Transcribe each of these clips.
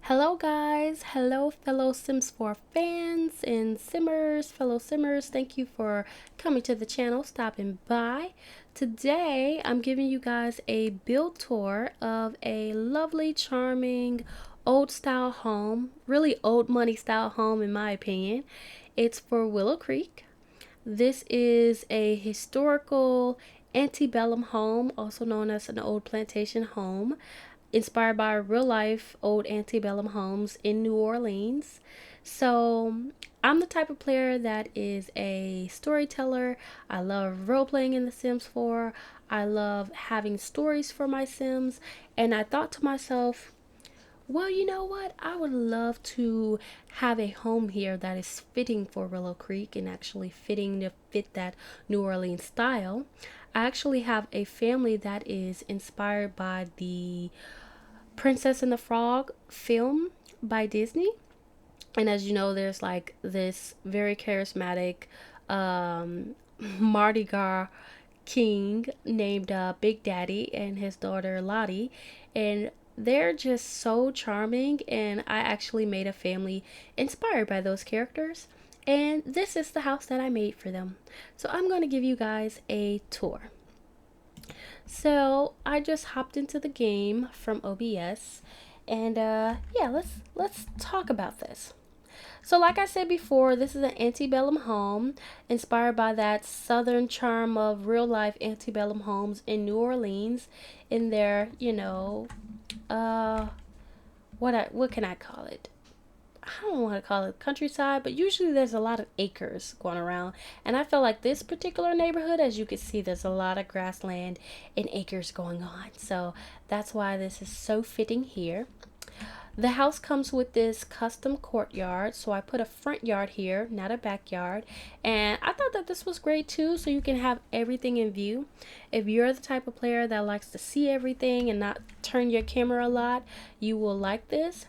Hello guys, hello fellow Sims 4 fans and simmers, fellow simmers. Thank you for coming to the channel, stopping by. Today I'm giving you guys a build tour of a lovely, charming, old style home, really old money style home in my opinion. It's for Willow Creek. This is a historical antebellum home, also known as an old plantation home, inspired by real life old antebellum homes in New Orleans. So, I'm the type of player that is a storyteller. I love role playing in The Sims 4. I love having stories for my Sims. And I thought to myself, well, you know what? I would love to have a home here that is fitting for Willow Creek and actually fitting to fit that New Orleans style. I actually have a family that is inspired by the Princess and the Frog film by Disney. And as you know, there's like this very charismatic Mardi Gras king named Big Daddy and his daughter Lottie. And they're just so charming. And I actually made a family inspired by those characters. And this is the house that I made for them. So I'm going to give you guys a tour. So I just hopped into the game from OBS, and yeah, let's talk about this. So like I said before, this is an antebellum home inspired by that southern charm of real life antebellum homes in New Orleans in their, uh what can I call it? I don't want to call it countryside, but usually there's a lot of acres going around. And I feel like this particular neighborhood, as you can see, there's a lot of grassland and acres going on. So that's why this is so fitting here. The house comes with this custom courtyard, so I put a front yard here, not a backyard. And I thought that this was great too, so you can have everything in view. If you're the type of player that likes to see everything and not turn your camera a lot, you will like this.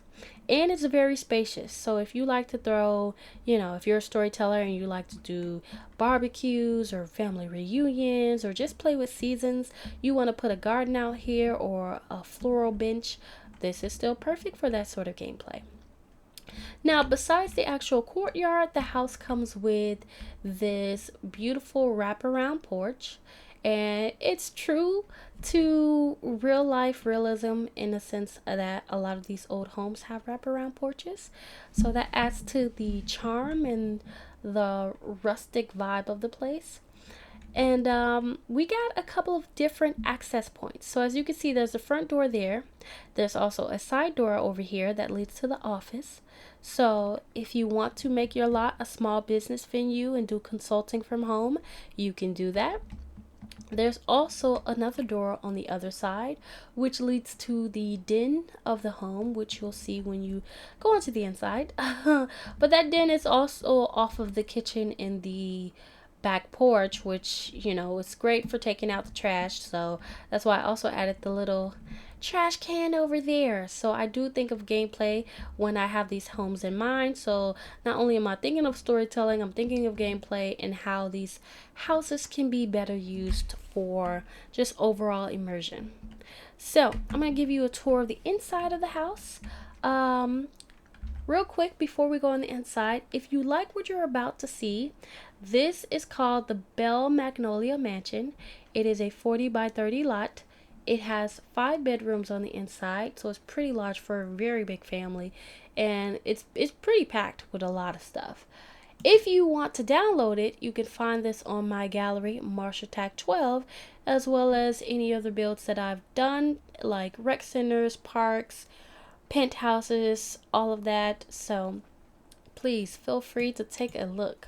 And it's very spacious, so if you like to throw, if you're a storyteller and you like to do barbecues or family reunions or just play with seasons, you want to put a garden out here or a floral bench, this is still perfect for that sort of gameplay. Now, besides the actual courtyard, the house comes with this beautiful wraparound porch, and it's true to real life realism in the sense that a lot of these old homes have wraparound porches. So that adds to the charm and the rustic vibe of the place. And we got a couple of different access points. So as you can see, there's a front door there. There's also a side door over here that leads to the office. So if you want to make your lot a small business venue and do consulting from home, you can do that. There's also another door on the other side, which leads to the den of the home, which you'll see when you go into the inside. But that den is also off of the kitchen and the back porch, which it's great for taking out the trash. So that's why I also added the little trash can over there. So I do think of gameplay when I have these homes in mind. So not only am I thinking of storytelling, I'm thinking of gameplay and how these houses can be better used for just overall immersion. So I'm going to give you a tour of the inside of the house. Real quick before we go on the inside, if you like what you're about to see, this is called the Belle Magnolia Mansion. It is a 40 by 30 lot. It has 5 bedrooms on the inside, so it's pretty large for a very big family, and it's pretty packed with a lot of stuff. If you want to download it, you can find this on my gallery, MarshaTac12, as well as any other builds that I've done, like rec centers, parks, penthouses, all of that. So please feel free to take a look.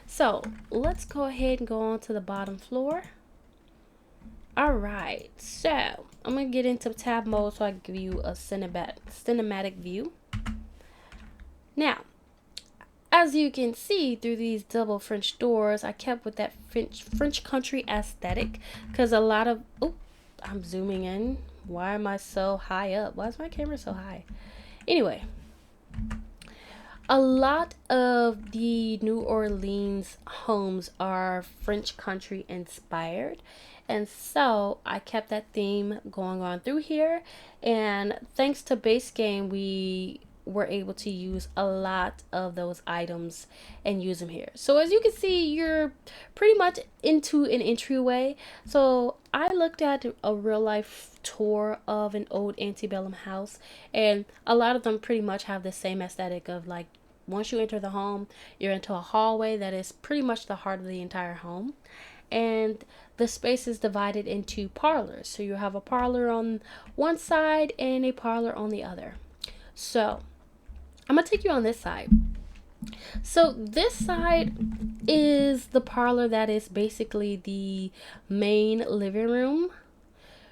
So let's go ahead and go on to the bottom floor. Alright, so I'm going to get into tab mode so I can give you a cinematic view. Now, as you can see through these double French doors, I kept with that French country aesthetic because a lot of... Oh, I'm zooming in. Why am I so high up? Why is my camera so high? Anyway, a lot of the New Orleans homes are French country inspired, And so I kept that theme going on through here. And thanks to base game, we were able to use a lot of those items and use them here. So as you can see, you're pretty much into an entryway. So I looked at a real life tour of an old antebellum house, and a lot of them pretty much have the same aesthetic of like once you enter the home, you're into a hallway that is pretty much the heart of the entire home. And the space is divided into parlors. So you have a parlor on one side and a parlor on the other. So I'm going to take you on this side. So this side is the parlor that is basically the main living room.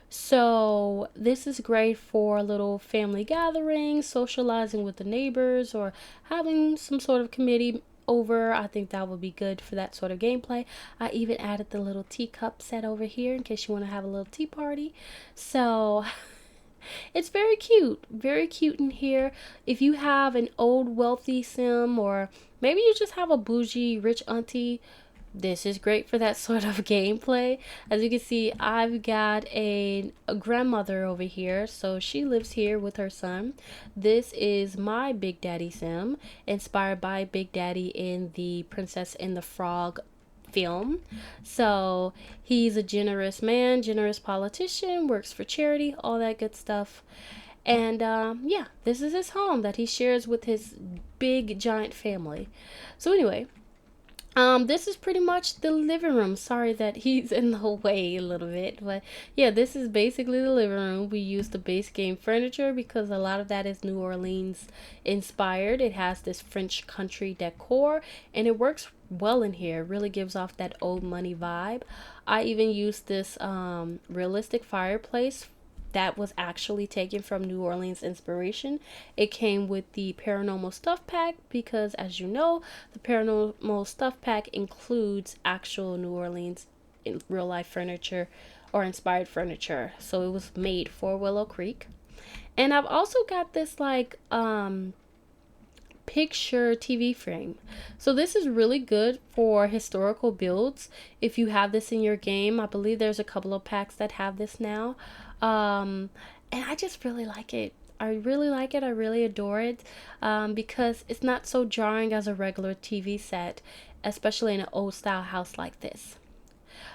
So this is great for a little family gathering, socializing with the neighbors, or having some sort of committee over. I think that would be good for that sort of gameplay. I even added the little teacup set over here in case you want to have a little tea party. So it's very cute in here. If you have an old wealthy sim, or maybe you just have a bougie rich auntie, this is great for that sort of gameplay. As you can see, I've got a grandmother over here, so she lives here with her son. This is my Big Daddy sim, inspired by Big Daddy in the Princess and the Frog film. So he's a generous man, generous politician, works for charity, all that good stuff. And yeah, this is his home that he shares with his big giant family. So anyway, this is pretty much the living room. Sorry that he's in the way a little bit, but yeah, this is basically the living room. We use the base game furniture because a lot of that is New Orleans inspired. It has this French country decor, and it works well in here. It really gives off that old money vibe. I even used this realistic fireplace that was actually taken from New Orleans inspiration. It came with the paranormal stuff pack because, as you know, the paranormal stuff pack includes actual New Orleans in real life furniture or inspired furniture. So it was made for Willow Creek. And I've also got this like picture TV frame. So this is really good for historical builds. If you have this in your game, I believe there's a couple of packs that have this now. And I just really like it. I really like it. I really adore it because it's not so jarring as a regular TV set, especially in an old style house like this.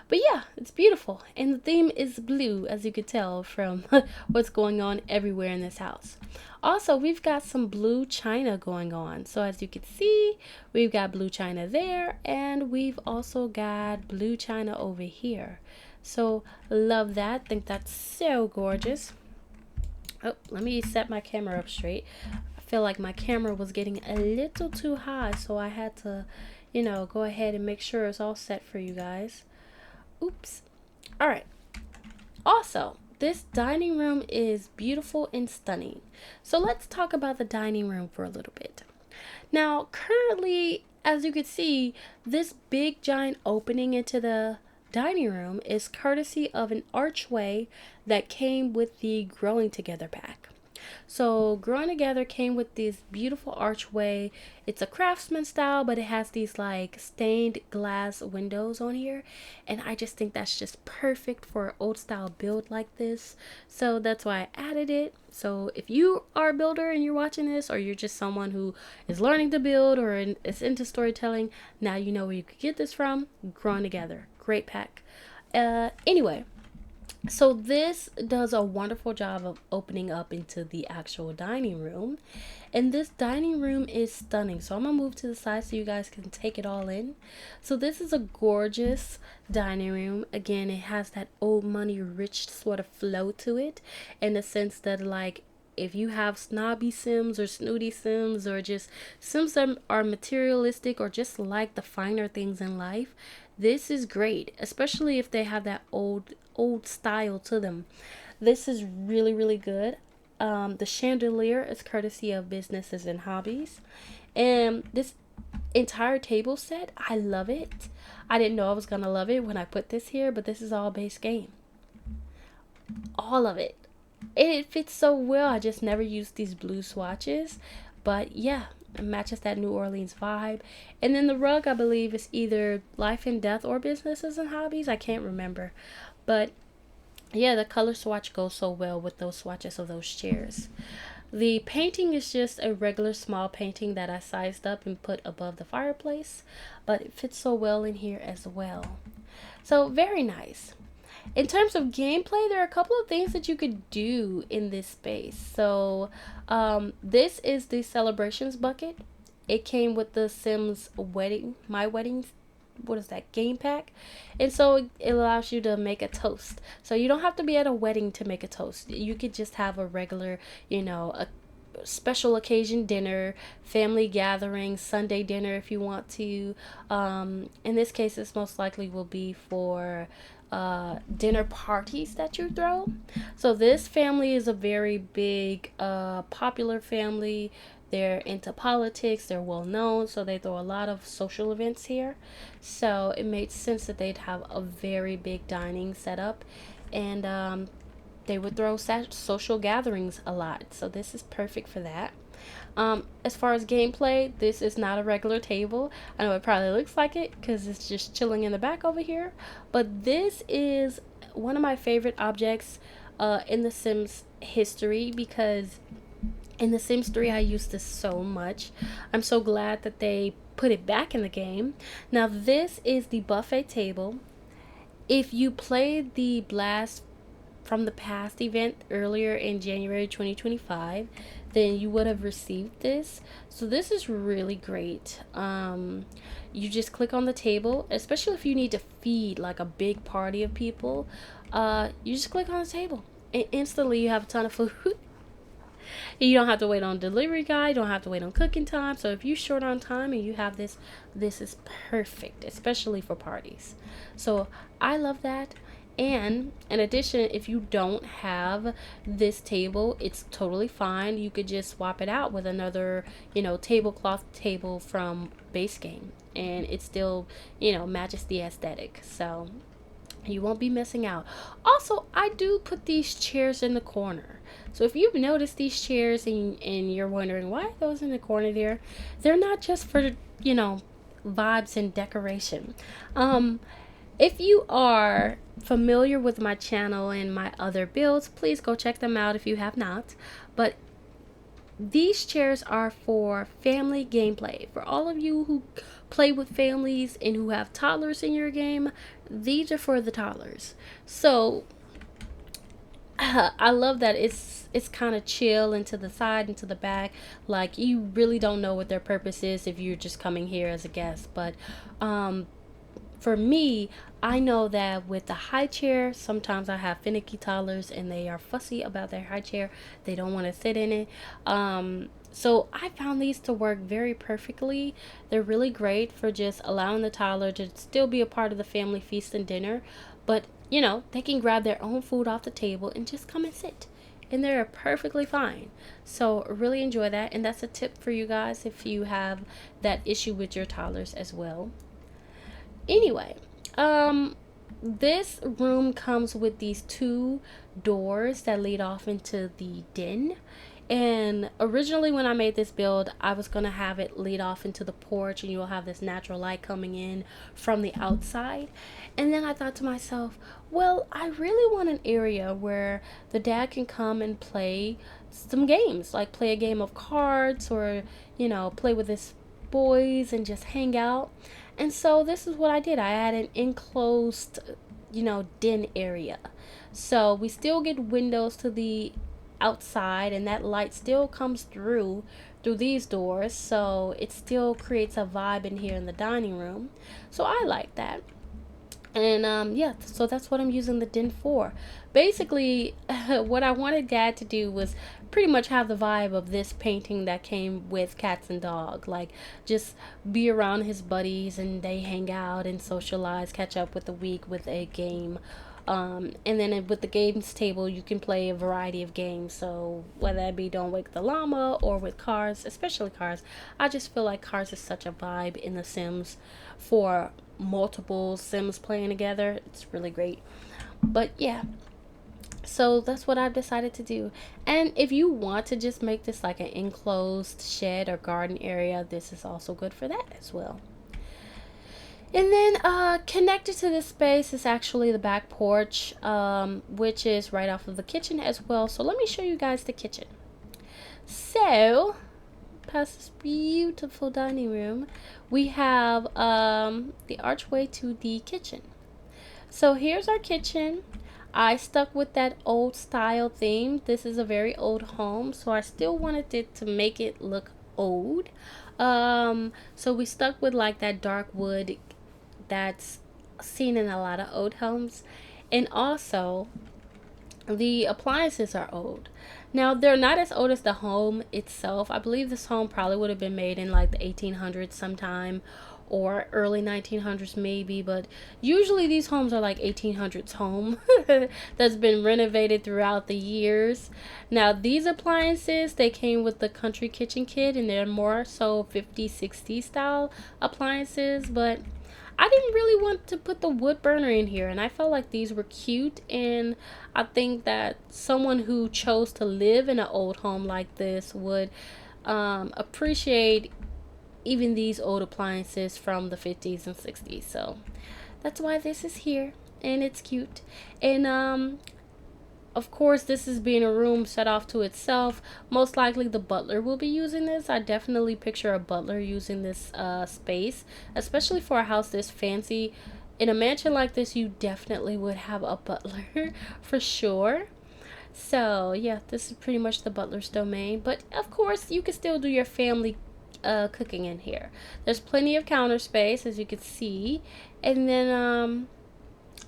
But yeah, it's beautiful. And the theme is blue, as you could tell from what's going on everywhere in this house. Also, we've got some blue china going on. So as you can see, we've got blue china there, and we've also got blue china over here. So love that. Think that's so gorgeous. Oh, let me set my camera up straight. I feel like my camera was getting a little too high, so I had to, go ahead and make sure it's all set for you guys. Oops. All right. Also, this dining room is beautiful and stunning. So let's talk about the dining room for a little bit. Now, currently, as you can see, this big giant opening into the dining room is courtesy of an archway that came with the Growing Together pack. So Growing Together came with this beautiful archway. It's a craftsman style, but it has these like stained glass windows on here, and I just think that's just perfect for an old style build like this. So that's why I added it. So if you are a builder and you're watching this, or you're just someone who is learning to build or is into storytelling, now you know where you could get this from. Growing Together, great pack. Anyway, so this does a wonderful job of opening up into the actual dining room. And this dining room is stunning. So I'm going to move to the side so you guys can take it all in. So this is a gorgeous dining room. Again, it has that old money rich sort of flow to it, in the sense that like if you have snobby sims or snooty sims, or just sims that are materialistic or just like the finer things in life, this is great, especially if they have that old style to them. This is really good. The chandelier is courtesy of Businesses and Hobbies, and this entire table set, I love it. I didn't know I was gonna love it when I put this here, but this is all base game, all of it. It fits so well. I just never used these blue swatches, but yeah, it matches that New Orleans vibe. And then the rug, I believe, is either Life and Death or Businesses and Hobbies. I can't remember. But yeah, the color swatch goes so well with those swatches of those chairs. The painting is just a regular small painting that I sized up and put above the fireplace, but it fits so well in here as well. So, very nice. In terms of gameplay, there are a couple of things that you could do in this space. So, this is the celebrations bucket. It came with the Sims wedding, my wedding, what is that, game pack. And so it allows you to make a toast. So you don't have to be at a wedding to make a toast. You could just have a regular, a special occasion dinner, family gathering, Sunday dinner if you want to. In this case, this most likely will be for dinner parties that you throw. So this family is a very big, popular family. They're into politics, they're well known, so they throw a lot of social events here. So it made sense that they'd have a very big dining setup, and they would throw social gatherings a lot. So this is perfect for that. As far as gameplay, this is not a regular table. I know it probably looks like it because it's just chilling in the back over here, but this is one of my favorite objects in The Sims history, because in The Sims 3 I used this so much. I'm so glad that they put it back in the game. Now this is the buffet table. If you played the Blast from the Past event earlier in January 2025, then you would have received this. So this is really great. You just click on the table, especially if you need to feed like a big party of people. You just click on the table and instantly you have a ton of food. You don't have to wait on delivery guy, you don't have to wait on cooking time. So if you're short on time and you have this, this is perfect, especially for parties. So I love that. And in addition, if you don't have this table, it's totally fine. You could just swap it out with another, tablecloth table from base game, and it still, matches the aesthetic. So you won't be missing out. Also, I do put these chairs in the corner. So if you've noticed these chairs and you're wondering why are those in the corner there, they're not just for, vibes and decoration. If you are familiar with my channel and my other builds, please go check them out if you have not. But these chairs are for family gameplay. For all of you who play with families and who have toddlers in your game, these are for the toddlers. So I love that it's kind of chill and to the side and to the back. Like you really don't know what their purpose is if you're just coming here as a guest. But for me, I know that with the high chair, sometimes I have finicky toddlers and they are fussy about their high chair. They don't want to sit in it. So I found these to work very perfectly. They're really great for just allowing the toddler to still be a part of the family feast and dinner. But, they can grab their own food off the table and just come and sit. And they're perfectly fine. So really enjoy that. And that's a tip for you guys if you have that issue with your toddlers as well. Anyway, this room comes with these two doors that lead off into the den. And originally when I made this build, I was going to have it lead off into the porch and you'll have this natural light coming in from the outside. And then I thought to myself, well, I really want an area where the dad can come and play some games, like play a game of cards or, play with his boys and just hang out. And so this is what I did. I had an enclosed, den area. So we still get windows to the outside and that light still comes through these doors. So it still creates a vibe in here in the dining room. So I like that. And yeah, so that's what I'm using the den for. Basically, what I wanted Dad to do was pretty much have the vibe of this painting that came with Cats and Dog. Like, just be around his buddies and they hang out and socialize, catch up with the week with a game. And then with the games table, you can play a variety of games. So whether that be Don't Wake the Llama or with cars, especially cars. I just feel like cars is such a vibe in The Sims for multiple Sims playing together. It's really great. But yeah, so that's what I've decided to do. And if you want to just make this like an enclosed shed or garden area, this is also good for that as well. And then connected to this space is actually the back porch, which is right off of the kitchen as well. So let me show you guys the kitchen. So, past this beautiful dining room, we have the archway to the kitchen. So here's our kitchen. I stuck with that old style theme. This is a very old home, so I still wanted it to make it look old. So we stuck with like that dark wood that's seen in a lot of old homes. And also, the appliances are old. Now, they're not as old as the home itself. I believe this home probably would have been made in like the 1800s sometime or early 1900s maybe, but usually these homes are like 1800s home that's been renovated throughout the years. Now, these appliances, they came with the country kitchen kit and they're more so 50s, 60s style appliances, but I didn't really want to put the wood burner in here, and I felt like these were cute. And I think that someone who chose to live in an old home like this would appreciate even these old appliances from the 50s and 60s. So that's why this is here, and it's cute. And of course, this is being a room set off to itself. Most likely the butler will be using this. I definitely picture a butler using this space, especially for a house this fancy. In a mansion like this, you definitely would have a butler for sure. So yeah, this is pretty much the butler's domain. But of course, you can still do your family cooking in here. There's plenty of counter space, as you can see. And then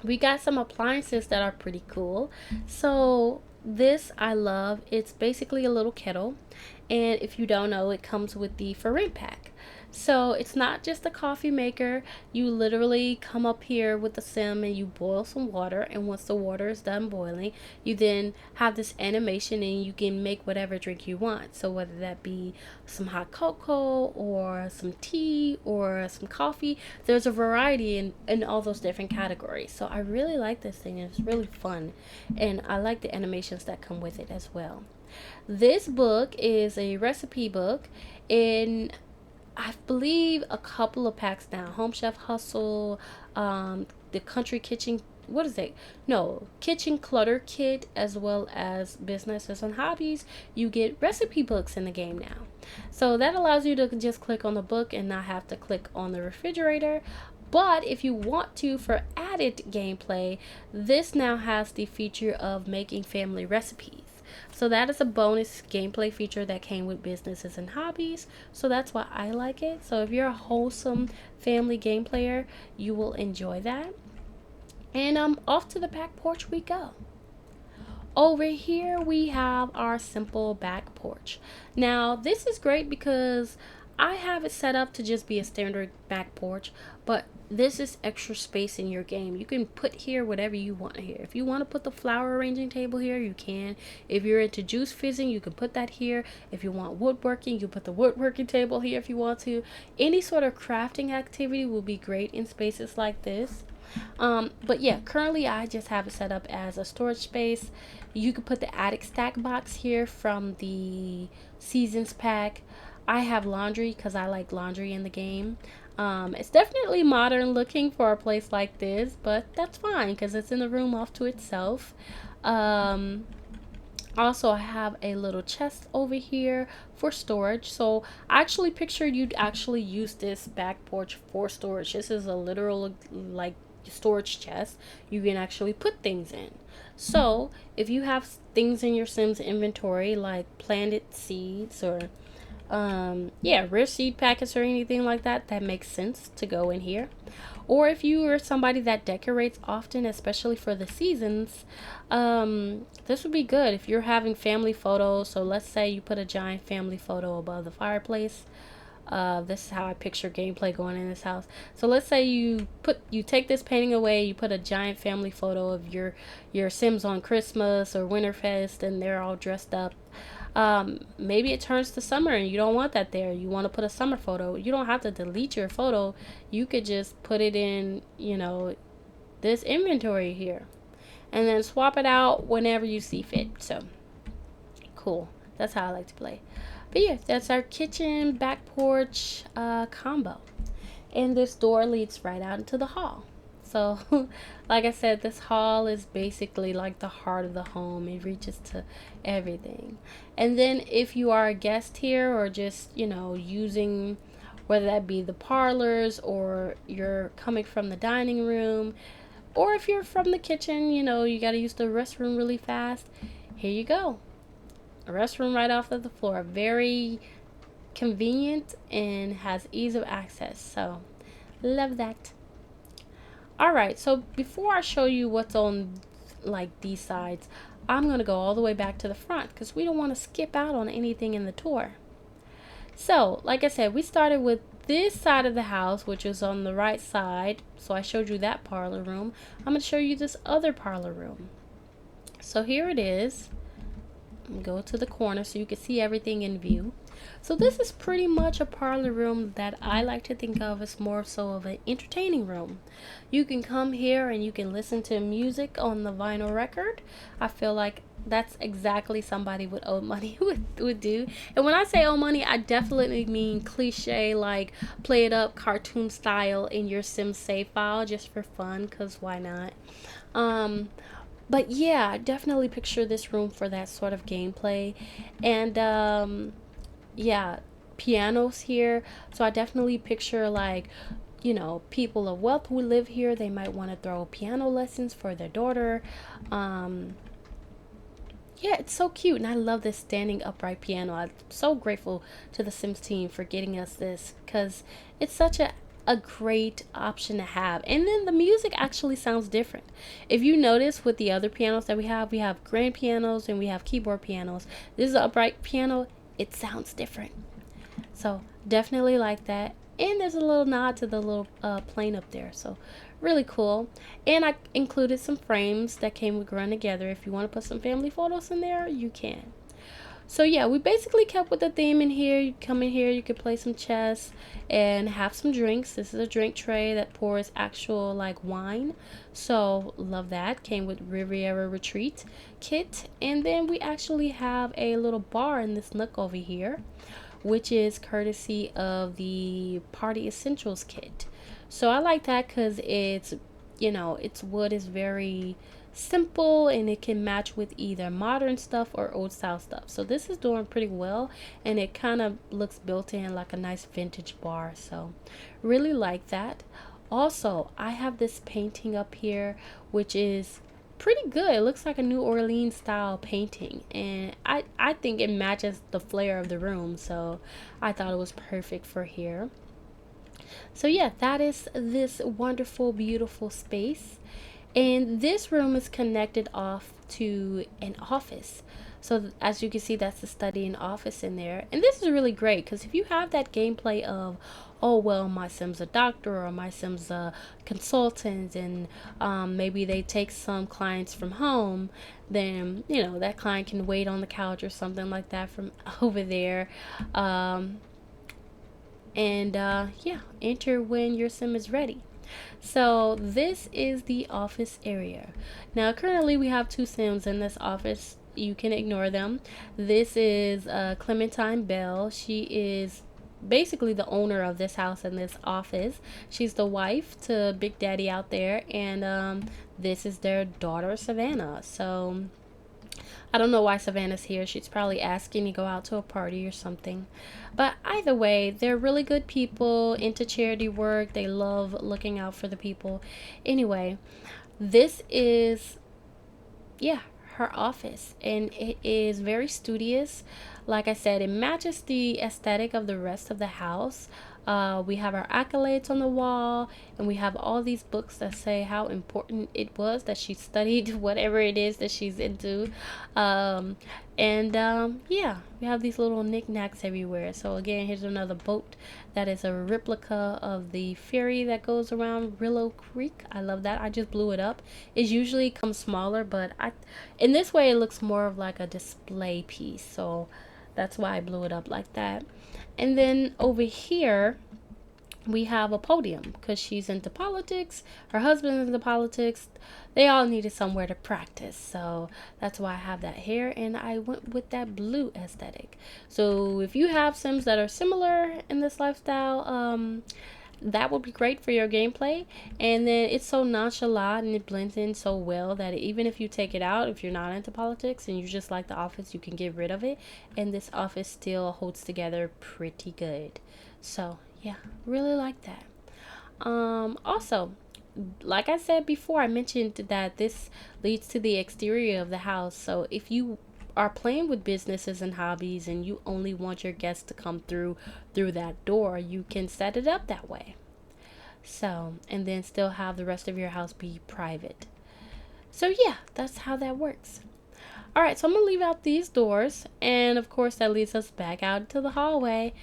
we got some appliances that are pretty cool. So this I love. It's basically a little kettle, and if you don't know, it comes with the for rent pack. So it's not just a coffee maker. You literally come up here with the sim and you boil some water, and once the water is done boiling, you then have this animation and you can make whatever drink you want. So whether that be some hot cocoa or some tea or some coffee, there's a variety in all those different categories. So I really like this thing. It's really fun, and I like the animations that come with it as well. This book is a recipe book, and I believe a couple of packs now. Home Chef Hustle, the Country Kitchen. What is it? No, Kitchen Clutter Kit, as well as Businesses and Hobbies. You get recipe books in the game now. So that allows you to just click on the book and not have to click on the refrigerator. But if you want to, for added gameplay, this now has the feature of making family recipes. So that is a bonus gameplay feature that came with Businesses and Hobbies. So that's why I like it. So if you're a wholesome family game player, you will enjoy that. And off to the back porch we go. Over here we have our simple back porch. Now this is great because I have it set up to just be a standard back porch, but this is extra space in your game. You can put here whatever you want here. If you want to put the flower arranging table here, you can. If you're into juice fizzing, you can put that here. If you want woodworking, you put the woodworking table here if you want to. Any sort of crafting activity will be great in spaces like this. But yeah, currently I just have it set up as a storage space. You could put the attic stack box here from the seasons pack. I have laundry because I like laundry in the game. It's definitely modern looking for a place like this, but that's fine because it's in the room off to itself. Um, Also, I have a little chest over here for storage. So I actually pictured you'd actually use this back porch for storage. This is a literal like storage chest you can actually put things in. So if you have things in your Sims inventory like planted seeds or yeah, rare seed packets or anything like that, that makes sense to go in here. Or if you are somebody that decorates often, especially for the seasons, this would be good if you're having family photos. So let's say you put a giant family photo above the fireplace. This is how I picture gameplay going in this house. So let's say you take this painting away, you put a giant family photo of your Sims on Christmas or Winterfest, and they're all dressed up. Maybe it turns to summer and you don't want that there. You want to put a summer photo. You don't have to delete your photo. You could just put it in, this inventory here, and then swap it out whenever you see fit. So cool. That's how I like to play. But yeah, that's our kitchen back porch combo. And this door leads right out into the hall. So, like I said, this hall is basically like the heart of the home. It reaches to everything. And then, if you are a guest here or just, using whether that be the parlors or you're coming from the dining room, or if you're from the kitchen, you got to use the restroom really fast. Here you go. A restroom right off of the floor. Very convenient and has ease of access. So, love that. All right, so before I show you what's on like these sides, I'm going to go all the way back to the front because we don't want to skip out on anything in the tour. So, like I said, we started with this side of the house, which is on the right side. So I showed you that parlor room. I'm going to show you this other parlor room. So here it is. Go to the corner so you can see everything in view. So this is pretty much a parlor room that I like to think of as more so of an entertaining room. You can come here and you can listen to music on the vinyl record. I feel like that's exactly somebody with old money would do. And when I say old money, I definitely mean cliche, like play it up cartoon style in your Sims save file just for fun, because why not? Um, but yeah, definitely picture this room for that sort of gameplay. And yeah, pianos here. So I definitely picture like, people of wealth who live here. They might want to throw piano lessons for their daughter. Um, yeah, it's so cute, and I love this standing upright piano. I'm so grateful to the Sims team for getting us this because it's such a great option to have. And then the music actually sounds different. If you notice with the other pianos that we have grand pianos and we have keyboard pianos. This is an upright piano. It sounds different. So definitely like that. And there's a little nod to the little plane up there. So really cool. And I included some frames that came with Run Together. If you want to put some family photos in there, you can. So yeah, we basically kept with the theme in here. You come in here, you can play some chess and have some drinks. This is a drink tray that pours actual like wine. So love that. Came with Riviera Retreat kit. And then we actually have a little bar in this nook over here, which is courtesy of the Party Essentials kit. So I like that because its wood is very simple and it can match with either modern stuff or old style stuff. So this is doing pretty well, and it kind of looks built in like a nice vintage bar. So really like that. Also, I have this painting up here, which is pretty good. It looks like a New Orleans style painting, and I think it matches the flair of the room, so I thought it was perfect for here. So yeah, that is this wonderful, beautiful space. And this room is connected off to an office. So as you can see, that's the study and office in there. And this is really great because if you have that gameplay of, oh, well, my Sim's a doctor or my Sim's a consultant, and maybe they take some clients from home, then, that client can wait on the couch or something like that from over there. Um, and yeah, enter when your Sim is ready. So this is the office area. Now currently we have two Sims in this office. You can ignore them. This is Clementine Bell. She is basically the owner of this house and this office. She's the wife to Big Daddy out there, and this is their daughter Savannah. So I don't know why Savannah's here. She's probably asking to go out to a party or something. But either way, they're really good people into charity work. They love looking out for the people. Anyway, this is, yeah, her office. And it is very studious. Like I said, it matches the aesthetic of the rest of the house. We have our accolades on the wall, and we have all these books that say how important it was that she studied whatever it is that she's into. Um, yeah, we have these little knickknacks everywhere. So, again, here's another boat that is a replica of the ferry that goes around Willow Creek. I love that. I just blew it up. It usually comes smaller, but in this way, it looks more of like a display piece. So, that's why I blew it up like that. And then over here, we have a podium because she's into politics. Her husband is into politics. They all needed somewhere to practice. So that's why I have that here. And I went with that blue aesthetic. So if you have Sims that are similar in this lifestyle, that would be great for your gameplay. And then it's so nonchalant and it blends in so well that even if you take it out, if you're not into politics and you just like the office, you can get rid of it. And this office still holds together pretty good. So yeah, really like that. Also, like I said before, I mentioned that this leads to the exterior of the house. So if you are playing with businesses and hobbies and you only want your guests to come through that door, you can set it up that way. So, and then still have the rest of your house be private. So yeah, that's how that works. All right, so I'm gonna leave out these doors, and of course that leads us back out to the hallway.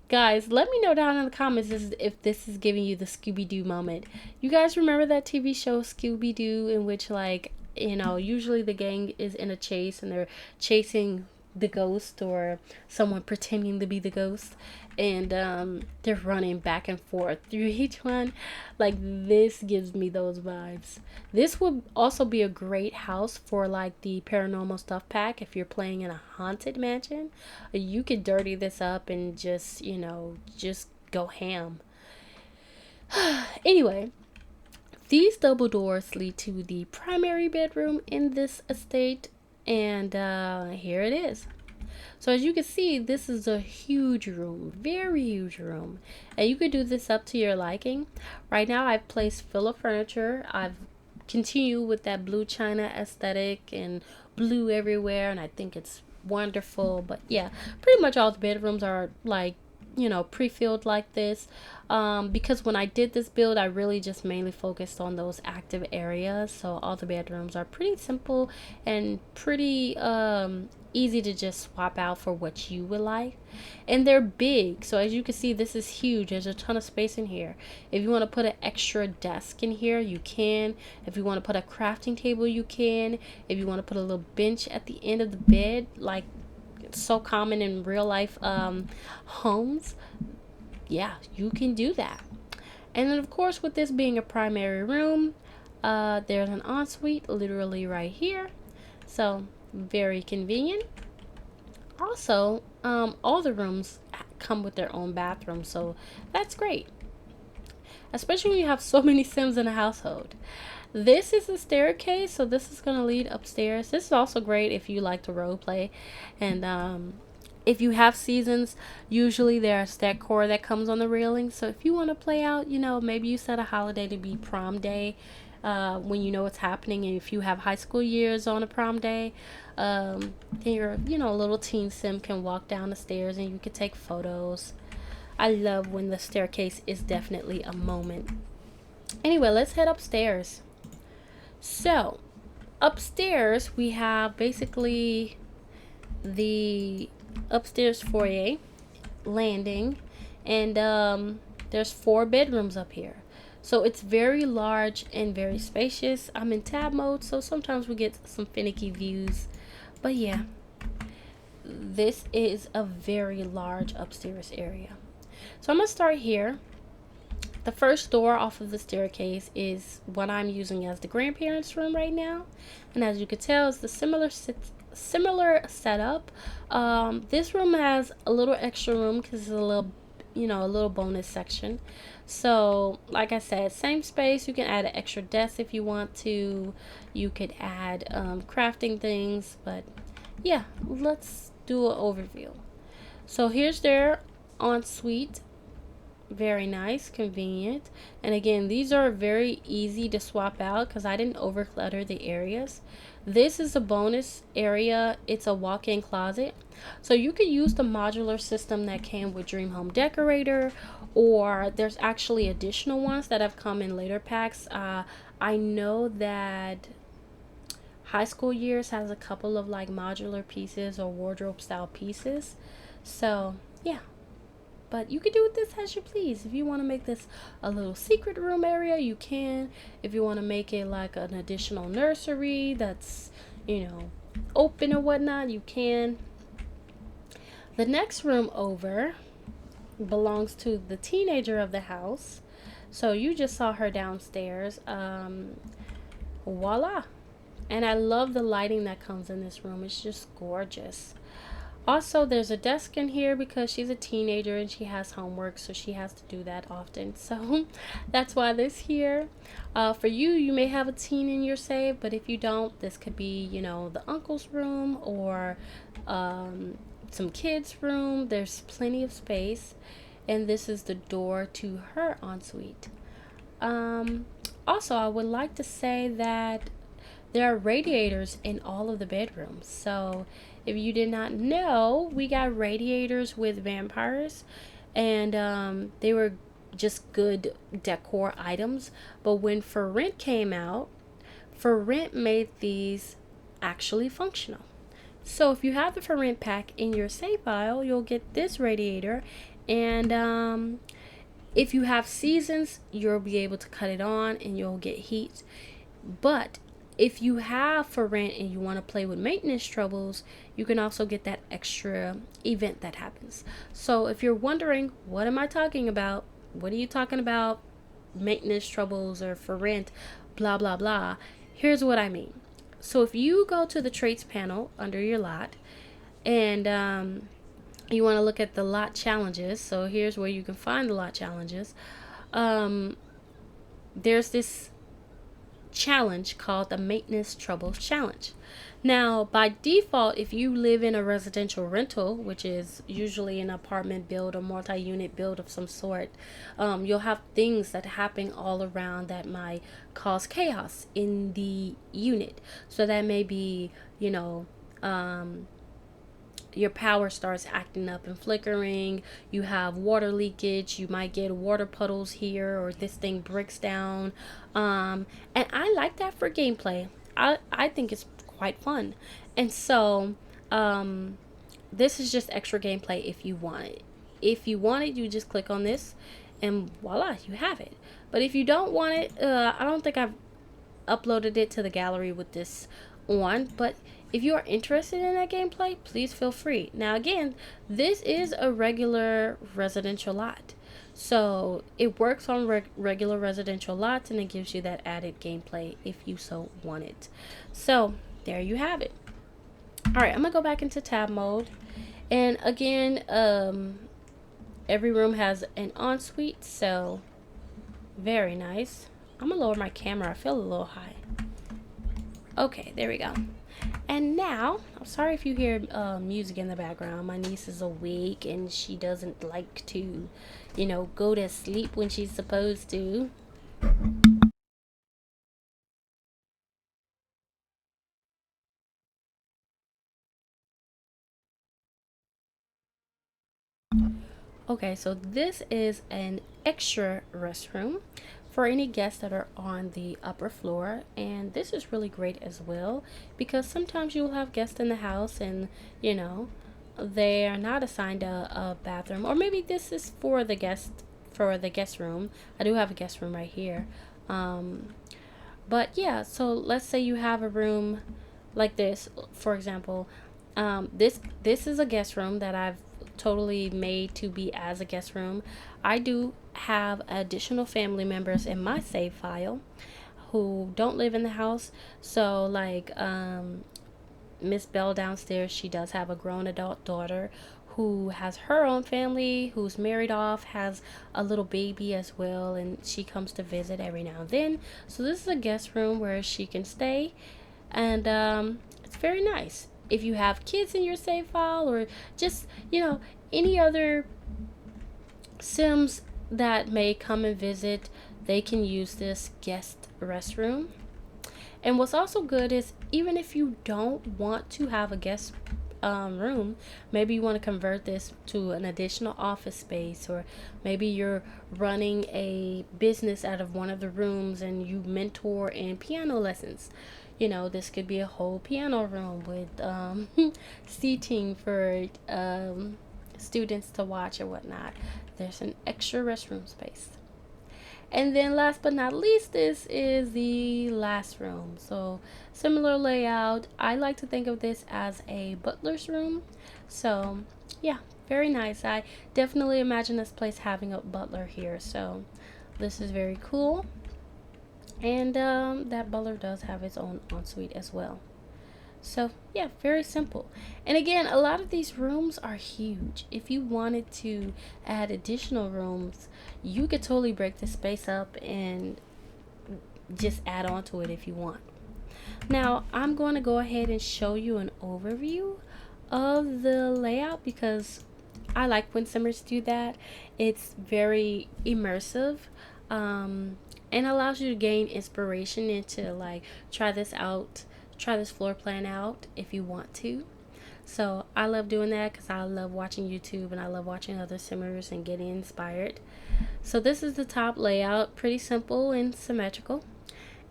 Guys, let me know down in the comments if this is giving you the Scooby Doo moment. You guys remember that TV show Scooby Doo, in which, like, usually the gang is in a chase and they're chasing the ghost or someone pretending to be the ghost, and they're running back and forth through each one. Like, this gives me those vibes. This would also be a great house for like the paranormal stuff pack. If you're playing in a haunted mansion, you could dirty this up and just go ham. Anyway, these double doors lead to the primary bedroom in this estate, and here it is. So as you can see, this is a huge room, very huge room, and you could do this up to your liking. Right now I've placed filler furniture. I've continued with that blue china aesthetic and blue everywhere, and I think it's wonderful. But yeah, pretty much all the bedrooms are like, pre-filled like this, because when I did this build, I really just mainly focused on those active areas. So all the bedrooms are pretty simple and pretty easy to just swap out for what you would like. And they're big, so as you can see, this is huge. There's a ton of space in here. If you want to put an extra desk in here, you can. If you want to put a crafting table, you can. If you want to put a little bench at the end of the bed, like it's so common in real life homes, yeah, you can do that. And then of course, with this being a primary room, there's an ensuite literally right here, so very convenient. Also, all the rooms come with their own bathroom, so that's great, especially when you have so many Sims in a household. This is the staircase, so this is going to lead upstairs. This is also great if you like to role play, and if you have seasons, usually there's decor that comes on the railing. So if you want to play out, maybe you set a holiday to be prom day, when you know what's happening, and if you have high school years on a prom day, then your little teen sim can walk down the stairs and you can take photos. I love when the staircase is definitely a moment. Anyway, let's head upstairs. So upstairs we have basically the upstairs foyer, landing, and there's 4 bedrooms up here. So it's very large and very spacious. I'm in tab mode, so sometimes we get some finicky views, but yeah, this is a very large upstairs area. So I'm gonna start here. The first door off of the staircase is what I'm using as the grandparents' room right now, and as you can tell, it's the similar setup. This room has a little extra room because it's a little bonus section. So like I said, same space. You can add an extra desk if you want to. You could add crafting things, but yeah, let's do an overview. So here's their ensuite. Very nice, convenient, and again, these are very easy to swap out because I didn't overclutter the areas. This is a bonus area. It's a walk-in closet, so you could use the modular system that came with Dream Home Decorator, or there's actually additional ones that have come in later packs. I know that High School Years has a couple of like modular pieces or wardrobe style pieces, so yeah. But you can do with this as you please. If you want to make this a little secret room area, you can. If you want to make it like an additional nursery that's, open or whatnot, you can. The next room over belongs to the teenager of the house. So you just saw her downstairs. Voila. And I love the lighting that comes in this room. It's just gorgeous. Also, there's a desk in here because she's a teenager and she has homework, so she has to do that often. So that's why this here. For you, you may have a teen in your save, but if you don't, this could be, the uncle's room or um, some kids' room. There's plenty of space, and this is the door to her ensuite. Um, Also, I would like to say that there are radiators in all of the bedrooms. So, if you did not know, we got radiators with vampires, and they were just good decor items. But when For Rent came out, For Rent made these actually functional. So, if you have the For Rent pack in your save file, you'll get this radiator, and if you have seasons, you'll be able to cut it on and you'll get heat. But if you have For Rent and you want to play with maintenance troubles, you can also get that extra event that happens. So if you're wondering, what am I talking about? What are you talking about? Maintenance troubles or For Rent, blah, blah, blah. Here's what I mean. So if you go to the traits panel under your lot and you want to look at the lot challenges, so here's where you can find the lot challenges. Um, there's this challenge called the Maintenance Troubles Challenge. Now, by default, if you live in a residential rental, which is usually an apartment build or multi-unit build of some sort, you'll have things that happen all around that might cause chaos in the unit. So that may be, your power starts acting up and flickering. You have water leakage. You might get water puddles here, or this thing breaks down. And I like that for gameplay. I think it's quite fun. And so, this is just extra gameplay if you want it. If you want it, you just click on this, and voila, you have it. But if you don't want it, I don't think I've uploaded it to the gallery with this on, but if you are interested in that gameplay, please feel free. Now again, this is a regular residential lot, so it works on regular residential lots, and it gives you that added gameplay if you so want it. So there you have it. All right, I'm gonna go back into tab mode, and again, every room has an ensuite, so very nice. I'm gonna lower my camera. I feel a little high. Okay, there we go. And now, I'm sorry if you hear music in the background. My niece is awake and she doesn't like to, go to sleep when she's supposed to. Okay, so this is an extra restroom for any guests that are on the upper floor, and this is really great as well because sometimes you'll have guests in the house and you know they are not assigned a bathroom, or maybe this is for the guest room. I do have a guest room right here. um but yeah, so let's say you have a room like this, for example. This is a guest room that I've totally made to be as a guest room. I do have additional family members in my save file who don't live in the house. So like Miss Belle downstairs, she does have a grown adult daughter who has her own family, who's married off, has a little baby as well, and she comes to visit every now and then. So this is a guest room where she can stay, and it's very nice. If you have kids in your save file, or just any other Sims that may come and visit, they can use this guest restroom. And what's also good is, even if you don't want to have a guest room, maybe you want to convert this to an additional office space, or maybe you're running a business out of one of the rooms and you mentor in piano lessons. This could be a whole piano room with seating for students to watch or whatnot. There's an extra restroom space. And then last but not least, this is the last room. So similar layout. I like to think of this as a butler's room. So yeah, very nice. I definitely imagine this place having a butler here. So this is very cool. And that butler does have its own ensuite as well. So yeah, very simple. And again, a lot of these rooms are huge. If you wanted to add additional rooms, you could totally break the space up and just add on to it if you want. Now, I'm going to go ahead and show you an overview of the layout because I like when simmers do that. It's very immersive, um, and allows you to gain inspiration and to like try this out, try this floor plan out if you want to. So I love doing that because I love watching YouTube and I love watching other simmers and getting inspired. So this is the top layout, pretty simple and symmetrical.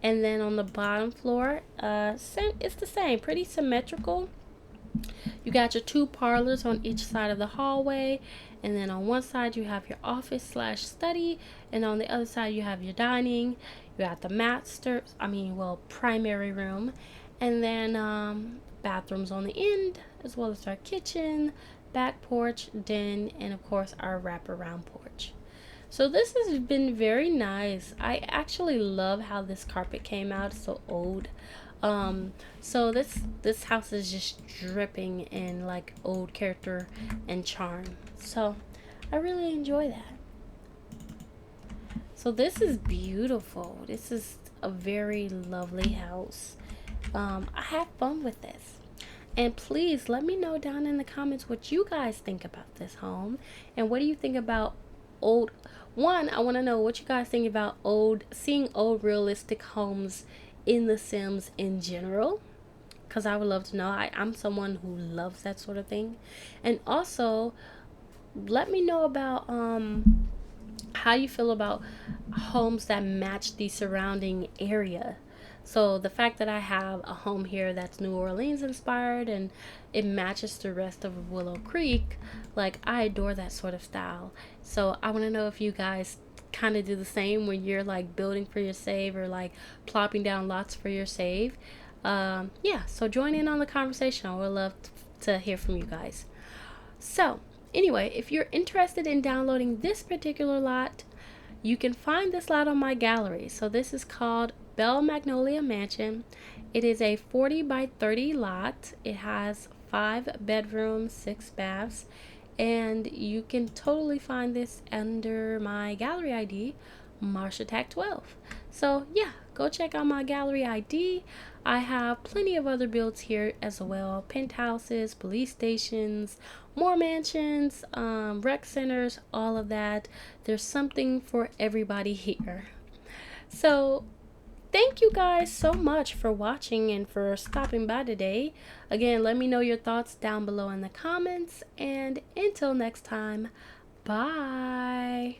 And then on the bottom floor, it's the same, pretty symmetrical. You got your two parlors on each side of the hallway, and then on one side you have your office slash study, and on the other side you have your dining. You got the primary room, and then bathrooms on the end, as well as our kitchen, back porch, den, and of course our wraparound porch. So this has been very nice. I actually love how this carpet came out. It's so old. So this house is just dripping in like old character and charm. So I really enjoy that. So this is beautiful. This is a very lovely house. I had fun with this. And please let me know down in the comments what you guys think about this home and what do you think about old one. I want to know what you guys think about seeing old realistic homes in The Sims in general, because I would love to know. I'm someone who loves that sort of thing. And also let me know about how you feel about homes that match the surrounding area. So the fact that I have a home here that's New Orleans inspired and it matches the rest of Willow Creek, like I adore that sort of style. So I want to know if you guys kind of do the same when you're like building for your save or like plopping down lots for your save. Yeah, so join in on the conversation. I would love to hear from you guys. So anyway, if you're interested in downloading this particular lot, you can find this lot on my gallery. So this is called Belle Magnolia Mansion. It is a 40 by 30 lot. It has 5 bedrooms, 6 baths, and you can totally find this under my gallery ID, MarshaTac12. So yeah, go check out my gallery ID. I have plenty of other builds here as well: penthouses, police stations, more mansions, rec centers, all of that. There's something for everybody here. So thank you guys so much for watching and for stopping by today. Again, let me know your thoughts down below in the comments, and until next time, bye.